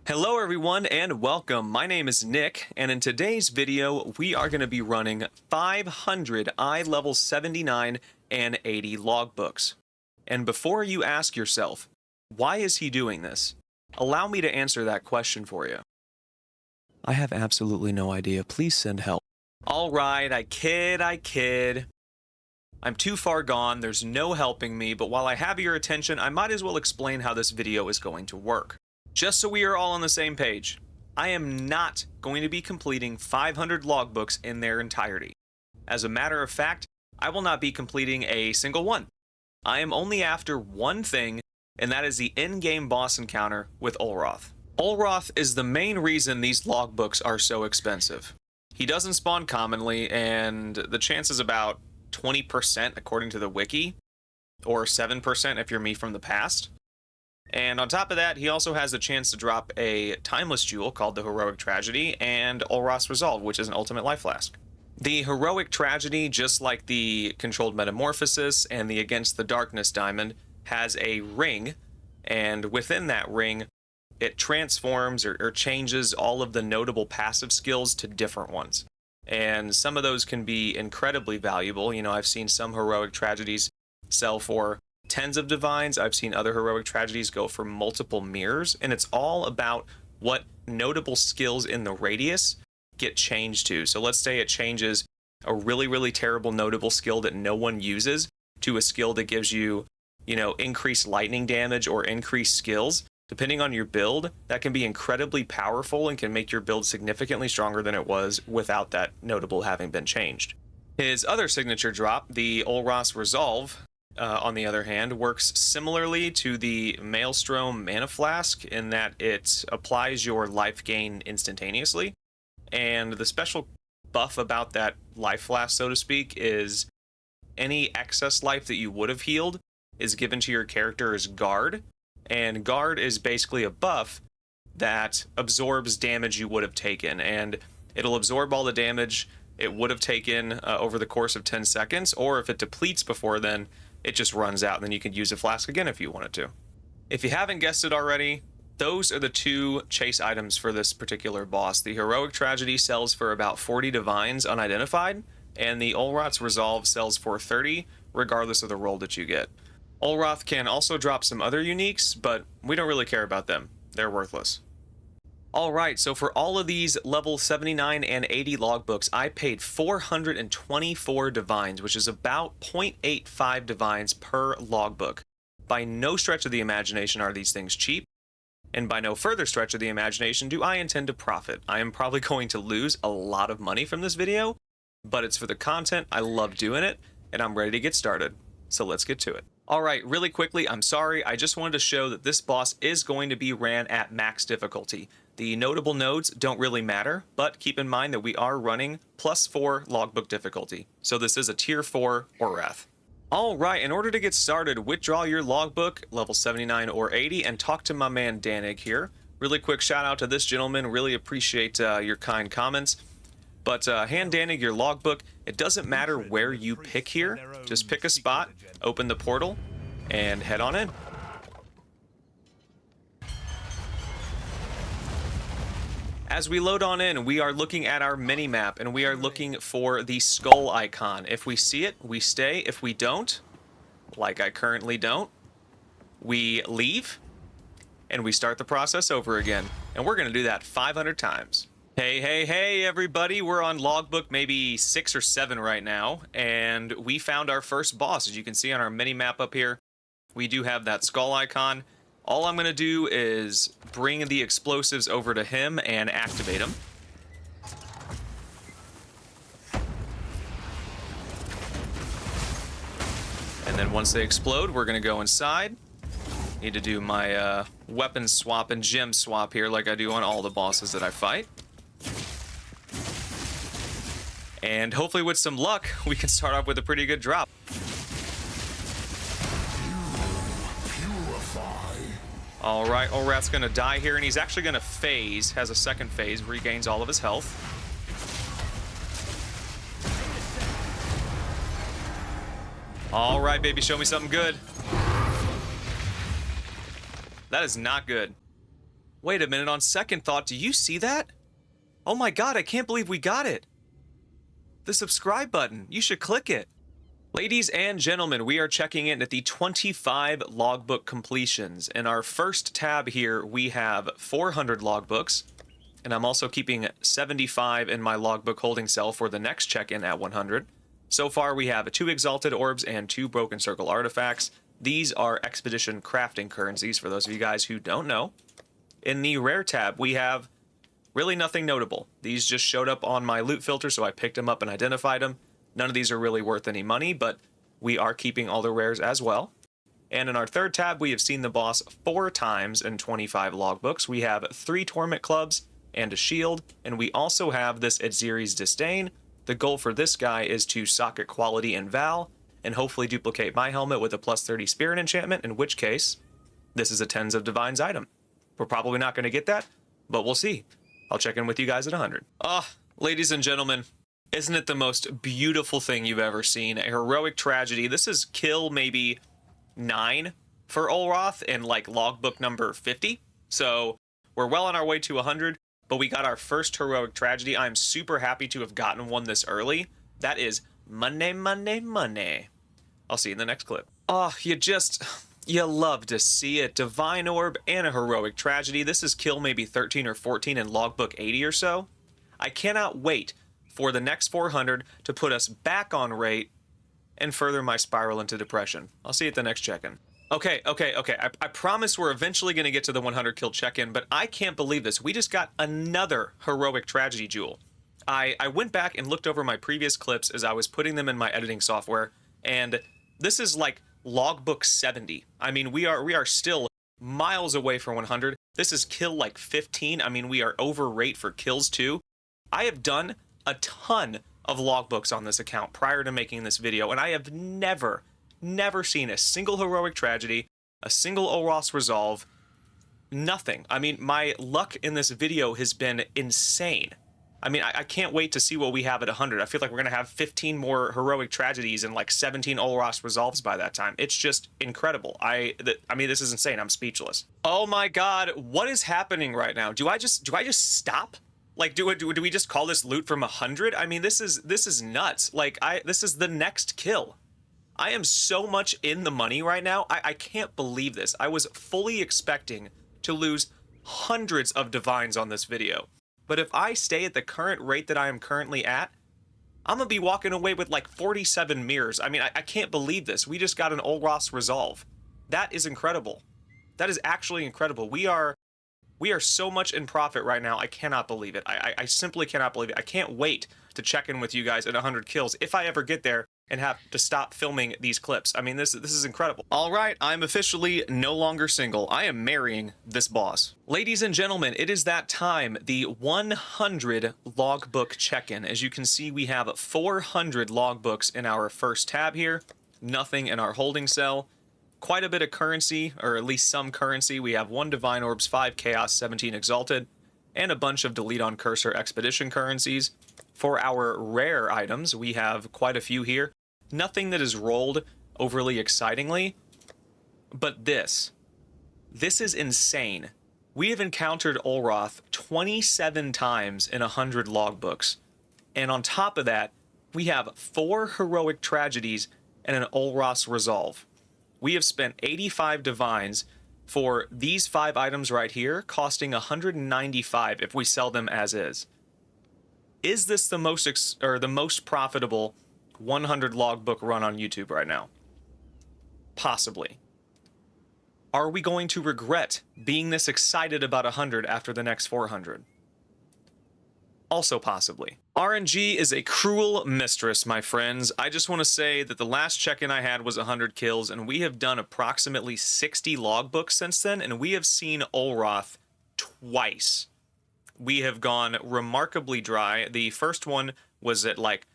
Hello everyone and welcome. My name is Nick, and in today's video we are going to be running 500 level 79 and 80 logbooks. And before you ask yourself, why is he doing this? Allow me to answer that question for you. I have absolutely no idea. Please send help. Alright, I kid. I'm too far gone, there's no helping me, but while I have your attention, I might as well explain how this video is going to work. Just so we are all on the same page, I am not going to be completing 500 logbooks in their entirety. As a matter of fact, I will not be completing a single one. I am only after one thing, and that is the in-game boss encounter with Olroth. Olroth is the main reason these logbooks are so expensive. He doesn't spawn commonly, and the chance is about 20% according to the wiki, or 7% if you're me from the past. And on top of that, he also has the chance to drop a timeless jewel called the Heroic Tragedy and Olroth's Resolve, which is an ultimate life flask. The Heroic Tragedy, just like the Controlled Metamorphosis and the Against the Darkness diamond, has a ring, and within that ring, it transforms or changes all of the notable passive skills to different ones. And some of those can be incredibly valuable. You know, I've seen some Heroic Tragedies sell for tens of divines. I've seen other Heroic Tragedies go for multiple mirrors, and it's all about what notable skills in the radius get changed to. So let's say it changes a really terrible notable skill that no one uses to a skill that gives you, increased lightning damage or increased skills. Depending on your build, that can be incredibly powerful and can make your build significantly stronger than it was without that notable having been changed. His other signature drop, the Olroth's Resolve, on the other hand, works similarly to the Maelstrom Mana Flask in that it applies your life gain instantaneously. And the special buff about that life flask, so to speak, is any excess life that you would have healed is given to your character as Guard. And Guard is basically a buff that absorbs damage you would have taken. And it'll absorb all the damage it would have taken over the course of 10 seconds, or if it depletes before then, it just runs out, and then you can use a flask again if you wanted to. If you haven't guessed it already, those are the two chase items for this particular boss. The Heroic Tragedy sells for about 40 divines unidentified, and the Olroth's Resolve sells for 30, regardless of the roll that you get. Olroth can also drop some other uniques, but we don't really care about them. They're worthless. Alright, so for all of these level 79 and 80 logbooks, I paid 424 divines, which is about 0.85 divines per logbook. By no stretch of the imagination are these things cheap, and by no further stretch of the imagination do I intend to profit. I am probably going to lose a lot of money from this video, but it's for the content, I love doing it, and I'm ready to get started. So let's get to it. Alright, really quickly, I'm sorry, I just wanted to show that this boss is going to be ran at max difficulty. The notable nodes don't really matter, but keep in mind that we are running +4 logbook difficulty. So this is a tier 4 Olroth. Alright, in order to get started, withdraw your logbook, level 79 or 80, and talk to my man Danig here. Really quick shout out to this gentleman, really appreciate your kind comments. But hand Danig your logbook. It doesn't matter where you pick here, just pick a spot, open the portal, and head on in. As we load on in, we are looking at our mini-map, and we are looking for the skull icon. If we see it, we stay. If we don't, like I currently don't, we leave, and we start the process over again. And we're going to do that 500 times. Hey, everybody. We're on logbook maybe 6 or 7 right now, and we found our first boss. As you can see on our mini-map up here, we do have that skull icon. All I'm going to do is bring the explosives over to him and activate them. And then once they explode, we're going to go inside. Need to do my weapon swap and gem swap here like I do on all the bosses that I fight. And hopefully with some luck, we can start off with a pretty good drop. Alright, Olroth's gonna die here, and he's actually gonna phase, has a second phase, regains all of his health. Alright, baby, show me something good. That is not good. Wait a minute, on second thought, do you see that? Oh my god, I can't believe we got it. The subscribe button, you should click it. Ladies and gentlemen, we are checking in at the 25 logbook completions. In our first tab here, we have 400 logbooks, and I'm also keeping 75 in my logbook holding cell for the next check-in at 100. So far, we have 2 Exalted Orbs and 2 Broken Circle artifacts. These are Expedition crafting currencies, for those of you guys who don't know. In the Rare tab, we have really nothing notable. These just showed up on my loot filter, so I picked them up and identified them. None of these are really worth any money, but we are keeping all the rares as well. And in our third tab, we have seen the boss 4 times in 25 logbooks. We have 3 Torment Clubs and a shield, and we also have this Edziri's Disdain. The goal for this guy is to socket Quality and Val, and hopefully duplicate my helmet with a plus 30 Spirit enchantment, in which case, this is a Tens of Divines item. We're probably not going to get that, but we'll see. I'll check in with you guys at 100. Ladies and gentlemen, isn't it the most beautiful thing you've ever seen? A heroic tragedy. This is kill maybe 9 for Olroth and like logbook number 50. So we're well on our way to 100, but we got our first heroic tragedy. I'm super happy to have gotten one this early. That is money, money, money. I'll see you in the next clip. You love to see it. Divine Orb and a heroic tragedy. This is kill maybe 13 or 14 in logbook 80 or so. I cannot wait for the next 400 to put us back on rate and further my spiral into depression. I'll see you at the next check-in. Okay. I promise we're eventually going to get to the 100 kill check-in, but I can't believe this. We just got another heroic tragedy jewel. I went back and looked over my previous clips as I was putting them in my editing software, and this is like logbook 70. I mean, we are still miles away from 100. This is kill like 15. I mean, we are over rate for kills too. I have done a ton of logbooks on this account prior to making this video, and I have never seen a single heroic tragedy, a single Olroth's resolve, nothing. I mean, my luck in this video has been insane. I mean, I can't wait to see what we have at 100. I feel like we're going to have 15 more heroic tragedies and like 17 Olroth's resolves by that time. It's just incredible. I mean, this is insane. I'm speechless. Oh my god, what is happening right now? Do I just stop? Like, do we just call this loot from 100? I mean, this is nuts. Like, this is the next kill. I am so much in the money right now. I can't believe this. I was fully expecting to lose hundreds of divines on this video. But if I stay at the current rate that I am currently at, I'm gonna be walking away with like 47 mirrors. I mean, I can't believe this. We just got an Olroth's resolve. That is incredible. That is actually incredible. We are so much in profit right now. I cannot believe it. I simply cannot believe it. I can't wait to check in with you guys at 100 kills if I ever get there and have to stop filming these clips. I mean, this is incredible. All right, I'm officially no longer single. I am marrying this boss. Ladies and gentlemen, it is that time, the 100 logbook check-in. As you can see, we have 400 logbooks in our first tab here, nothing in our holding cell. Quite a bit of currency, or at least some currency. We have 1 Divine Orbs, 5 Chaos, 17 Exalted, and a bunch of Delete on Cursor Expedition currencies. For our rare items, we have quite a few here. Nothing that is rolled overly excitingly, but this is insane. We have encountered Olroth 27 times in 100 logbooks, and on top of that, we have 4 heroic tragedies and an Olroth's resolve. We have spent 85 divines for these 5 items right here, costing 195 if we sell them as is. Is this the most profitable 100 logbook run on YouTube right now? Possibly. Are we going to regret being this excited about 100 after the next 400? Also possibly. RNG is a cruel mistress, my friends. I just want to say that the last check-in I had was 100 kills, and we have done approximately 60 logbooks since then, and we have seen Olroth twice. We have gone remarkably dry. The first one was at like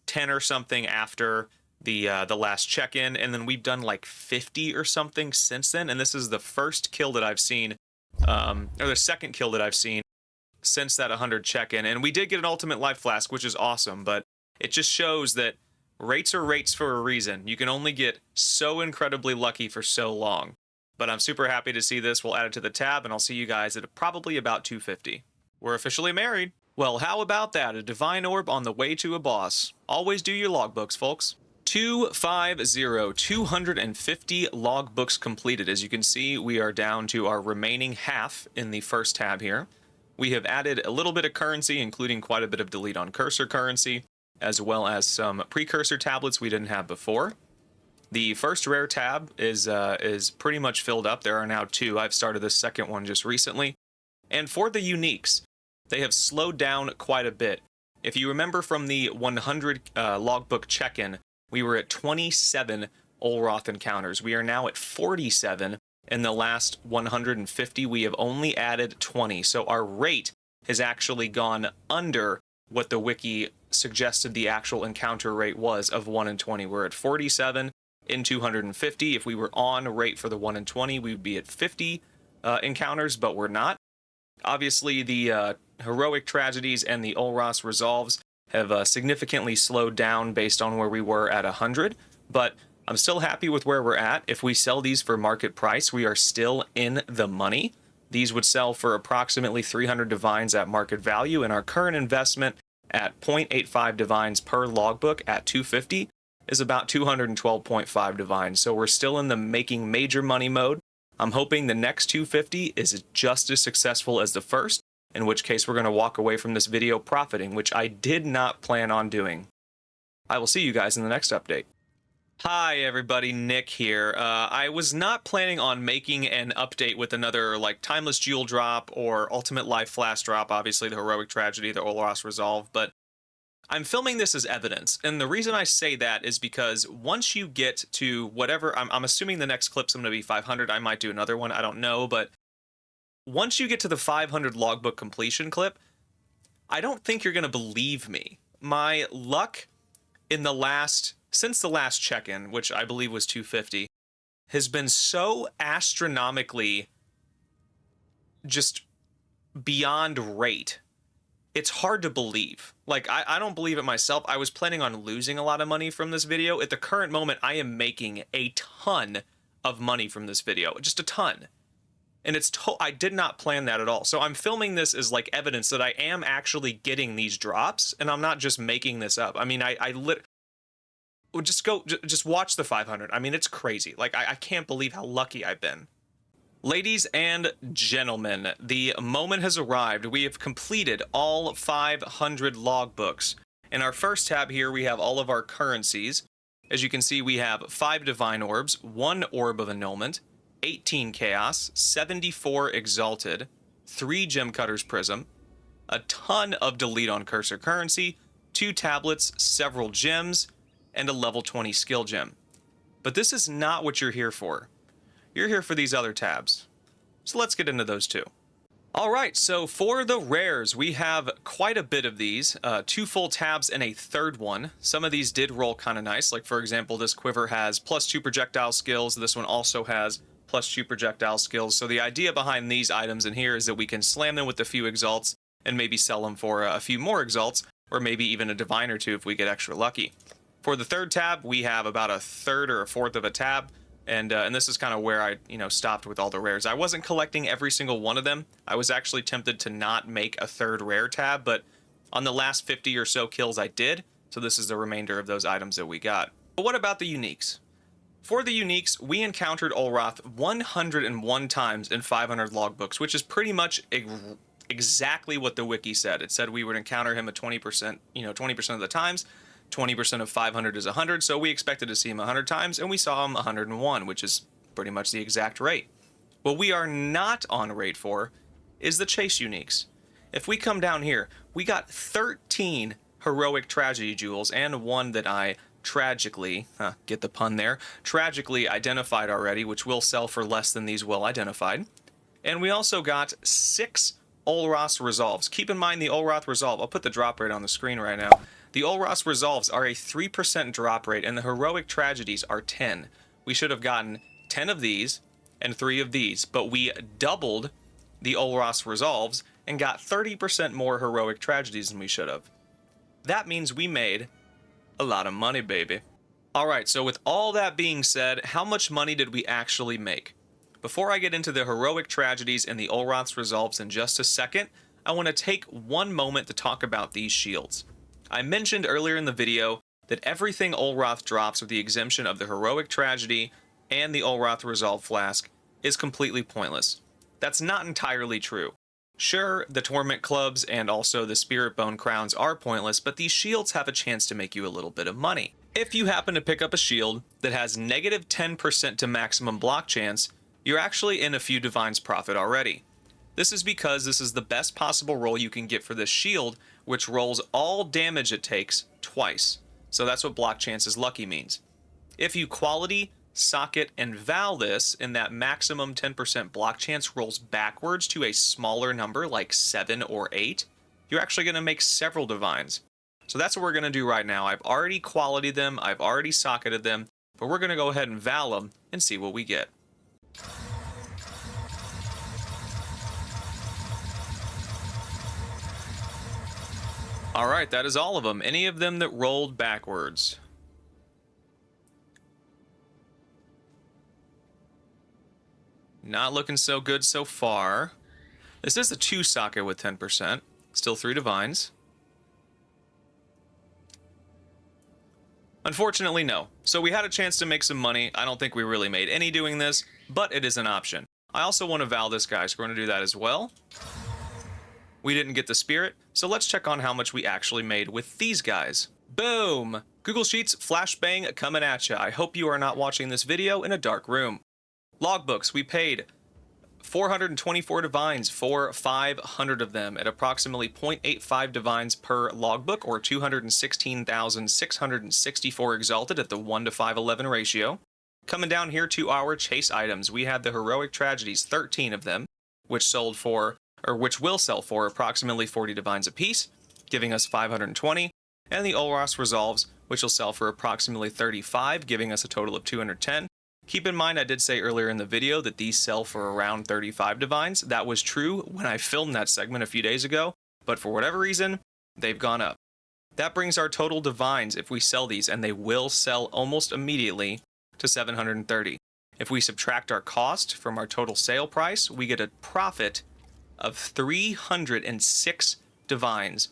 10 or something after the last check-in, and then we've done like 50 or something since then, and this is the first kill that I've seen, or the second kill that I've seen since that 100 check-in. And we did get an ultimate life flask, which is awesome, but it just shows that rates are rates for a reason. You can only get so incredibly lucky for so long. But I'm super happy to see this. We'll add it to the tab, and I'll see you guys at probably about 250. We're officially married. Well, how about that? A divine orb on the way to a boss. Always do your logbooks, folks. 250, 250 logbooks completed. As you can see, we are down to our remaining half in the first tab here. We have added a little bit of currency, including quite a bit of delete on cursor currency, as well as some precursor tablets we didn't have before. The first rare tab is pretty much filled up. There are now 2. I've started the second one just recently. And for the uniques, they have slowed down quite a bit. If you remember from the 100 Logbook Checkin, we were at 27 Olroth encounters. We are now at 47. In the last 150, we have only added 20. So our rate has actually gone under what the wiki suggested the actual encounter rate was of 1 in 20. We're at 47 in 250. If we were on rate for the 1 in 20, we would be at 50 encounters, but we're not. Obviously, the heroic tragedies and the Olroth resolves have significantly slowed down based on where we were at 100, but I'm still happy with where we're at. If we sell these for market price, we are still in the money. These would sell for approximately 300 divines at market value, and our current investment at 0.85 divines per logbook at 250 is about 212.5 divines. So we're still in the making major money mode. I'm hoping the next 250 is just as successful as the first, in which case we're going to walk away from this video profiting, which I did not plan on doing. I will see you guys in the next update. Hi everybody, Nick here. I was not planning on making an update with another like Timeless Jewel drop or Ultimate Life Flash drop, obviously the Heroic Tragedy, the Olroth Resolve, but I'm filming this as evidence, and the reason I say that is because once you get to whatever, I'm assuming the next clip's going to be 500, I might do another one, I don't know, but once you get to the 500 logbook completion clip, I don't think you're going to believe me. My luck in since the last check-in, which I believe was 250, has been so astronomically just beyond rate. It's hard to believe. Like, I don't believe it myself. I was planning on losing a lot of money from this video. At the current moment, I am making a ton of money from this video. Just a ton. And I did not plan that at all. So I'm filming this as like evidence that I am actually getting these drops, and I'm not just making this up. I mean, just watch the 500. I mean, it's crazy. Like, I can't believe how lucky I've been. Ladies and gentlemen, the moment has arrived. We have completed all 500 logbooks. In our first tab here, we have all of our currencies. As you can see, we have 5 divine orbs, 1 orb of annulment, 18 chaos, 74 exalted, 3 gem cutters prism, a ton of delete on cursor currency, 2 tablets, several gems, and a level 20 skill gem. But this is not what you're here for. You're here for these other tabs. So let's get into those too. Alright, so for the rares, we have quite a bit of these. 2 full tabs and a third one. Some of these did roll kind of nice. Like, for example, this quiver has +2 projectile skills. This one also has +2 projectile skills. So the idea behind these items in here is that we can slam them with a few exalts and maybe sell them for a few more exalts, or maybe even a divine or 2 if we get extra lucky. For the third tab, we have about a third or a fourth of a tab. And this is kind of where I, stopped with all the rares. I wasn't collecting every single one of them. I was actually tempted to not make a third rare tab, but on the last 50 or so kills I did. So this is the remainder of those items that we got. But what about the uniques? For the uniques, we encountered Olroth 101 times in 500 logbooks, which is pretty much exactly what the wiki said. It said we would encounter him at 20%, 20% of the times. 20% of 500 is 100, so we expected to see him 100 times, and we saw him 101, which is pretty much the exact rate. What we are not on rate for is the chase uniques. If we come down here, we got 13 heroic tragedy jewels, and one that I tragically, get the pun there, tragically identified already, which will sell for less than these well identified. And we also got 6 Olroth resolves. Keep in mind the Olroth resolve, I'll put the drop rate on the screen right now. The Olroth resolves are a 3% drop rate, and the heroic tragedies are 10. We should have gotten 10 of these and 3 of these, but we doubled the Olroth resolves and got 30% more heroic tragedies than we should have. That means we made a lot of money, baby. Alright, so with all that being said, how much money did we actually make? Before I get into the heroic tragedies and the Olroth's resolves in just a second, I want to take one moment to talk about these shields. I mentioned earlier in the video that everything Olroth drops with the exemption of the heroic tragedy and the Olroth resolve flask is completely pointless. That's not entirely true. Sure, the Torment Clubs and also the Spirit Bone Crowns are pointless, but these shields have a chance to make you a little bit of money. If you happen to pick up a shield that has negative 10% to maximum block chance, you're actually in a few Divine's profit already. This is because this is the best possible roll you can get for this shield, which rolls all damage it takes twice. So that's what block chances lucky means. If you quality, socket, and val this, and that maximum 10% block chance rolls backwards to a smaller number like 7 or 8, you're actually going to make several Divines. So that's what we're going to do right now. I've already quality them, I've already socketed them, but we're going to go ahead and val them and see what we get. Alright, that is all of them. Any of them that rolled backwards. Not looking so good so far. This is a 2 socket with 10%. Still 3 Divines. Unfortunately, no. So we had a chance to make some money. I don't think we really made any doing this, but it is an option. I also want to val this guy, so we're going to do that as well. We didn't get the spirit, so let's check on how much we actually made with these guys. Boom! Google Sheets flashbang coming at ya. I hope you are not watching this video in a dark room. Logbooks, we paid 424 Divines for 500 of them at approximately 0.85 Divines per logbook, or 216,664 exalted at the 1 to 511 ratio. Coming down here to our chase items, we had the heroic tragedies, 13 of them, which will sell for approximately 40 Divines apiece, giving us 520, and the Olroth's resolves, which will sell for approximately 35, giving us a total of 210. Keep in mind, I did say earlier in the video that these sell for around 35 Divines. That was true when I filmed that segment a few days ago, but for whatever reason, they've gone up. That brings our total Divines, if we sell these, and they will sell almost immediately, to 730. If we subtract our cost from our total sale price, we get a profit of 306 Divines,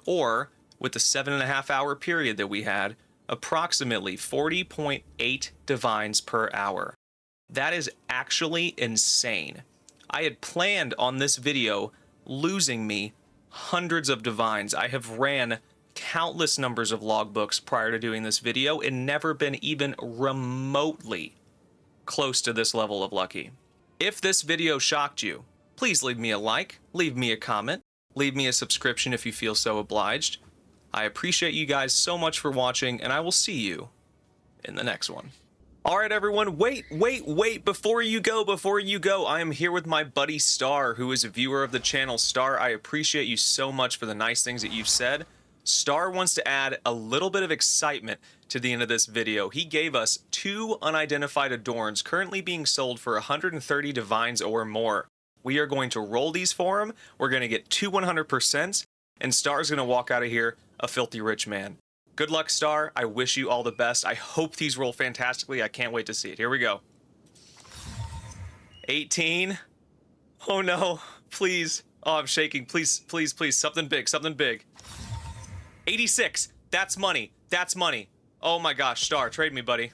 or, with the 7.5 hour period that we had, approximately 40.8 Divines per hour. That is actually insane. I had planned on this video losing me hundreds of Divines. I have ran countless numbers of logbooks prior to doing this video and never been even remotely close to this level of lucky. If this video shocked you, please leave me a like, leave me a comment, leave me a subscription if you feel so obliged. I appreciate you guys so much for watching, and I will see you in the next one. Alright everyone, wait, before you go, I am here with my buddy Star, who is a viewer of the channel. Star, I appreciate you so much for the nice things that you've said. Star wants to add a little bit of excitement to the end of this video. He gave us 2 unidentified Adorns currently being sold for 130 Divines or more. We are going to roll these for him, we're going to get 2 100%, and Star's going to walk out of here a filthy rich man. Good luck, Star. I wish you all the best. I hope these roll fantastically. I can't wait to see it. Here we go. 18. Oh no, please. Oh, I'm shaking. Please, please, please. Something big, something big. 86. That's money. That's money. Oh my gosh, Star, trade me, buddy.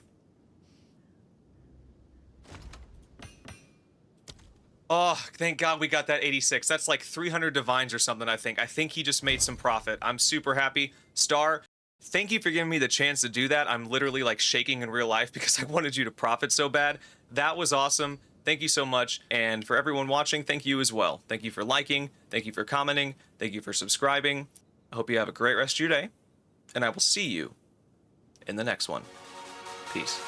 Oh, thank God we got that 86. That's like 300 Divines or something, I think. I think he just made some profit. I'm super happy. Star, thank you for giving me the chance to do that. I'm literally like shaking in real life because I wanted you to profit so bad. That was awesome. Thank you so much. And for everyone watching, thank you as well. Thank you for liking. Thank you for commenting. Thank you for subscribing. I hope you have a great rest of your day. And I will see you in the next one. Peace.